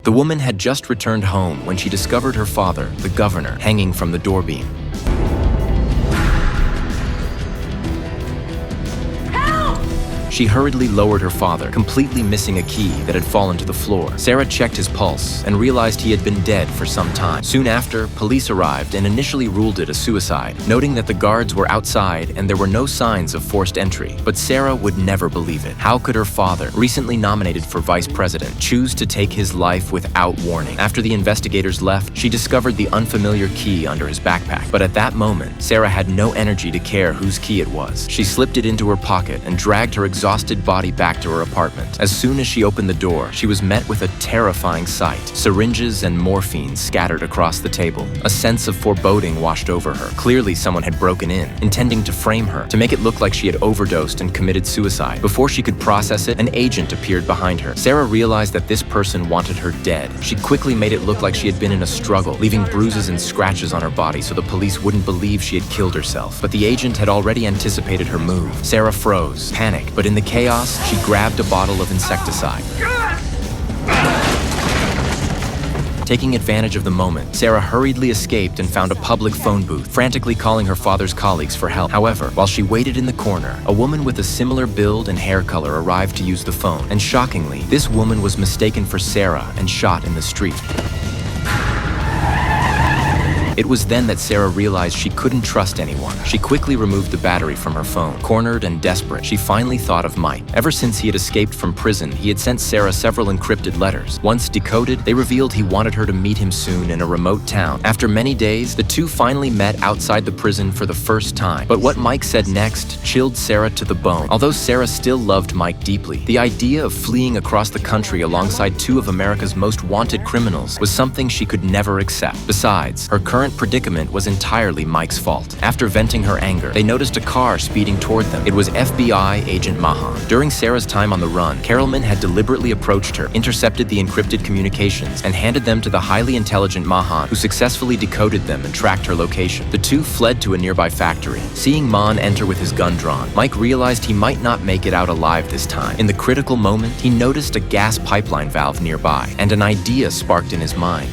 The woman had just returned home when she discovered her father, the governor, hanging from the door beam. She hurriedly lowered her father, completely missing a key that had fallen to the floor. Sarah checked his pulse and realized he had been dead for some time. Soon after, police arrived and initially ruled it a suicide, noting that the guards were outside and there were no signs of forced entry. But Sarah would never believe it. How could her father, recently nominated for vice president, choose to take his life without warning? After the investigators left, she discovered the unfamiliar key under his backpack. But at that moment, Sarah had no energy to care whose key it was. She slipped it into her pocket and dragged her exhausted body back to her apartment. As soon as she opened the door, she was met with a terrifying sight. Syringes and morphine scattered across the table. A sense of foreboding washed over her. Clearly, someone had broken in, intending to frame her, to make it look like she had overdosed and committed suicide. Before she could process it, an agent appeared behind her. Sarah realized that this person wanted her dead. She quickly made it look like she had been in a struggle, leaving bruises and scratches on her body so the police wouldn't believe she had killed herself. But the agent had already anticipated her move. Sarah froze, panicked, but in the chaos, she grabbed a bottle of insecticide. Taking advantage of the moment, Sarah hurriedly escaped and found a public phone booth, frantically calling her father's colleagues for help. However, while she waited in the corner, a woman with a similar build and hair color arrived to use the phone. And shockingly, this woman was mistaken for Sarah and shot in the street. It was then that Sarah realized she couldn't trust anyone. She quickly removed the battery from her phone. Cornered and desperate, she finally thought of Mike. Ever since he had escaped from prison, he had sent Sarah several encrypted letters. Once decoded, they revealed he wanted her to meet him soon in a remote town. After many days, the two finally met outside the prison for the first time. But what Mike said next chilled Sarah to the bone. Although Sarah still loved Mike deeply, the idea of fleeing across the country alongside two of America's most wanted criminals was something she could never accept. Besides, her current predicament was entirely Mike's fault. After venting her anger, they noticed a car speeding toward them. It was FBI agent Mahan. During Sarah's time on the run, Carolman had deliberately approached her, intercepted the encrypted communications, and handed them to the highly intelligent Mahan, who successfully decoded them and tracked her location. The two fled to a nearby factory. Seeing Mahan enter with his gun drawn, Mike realized he might not make it out alive this time. In the critical moment, he noticed a gas pipeline valve nearby, and an idea sparked in his mind.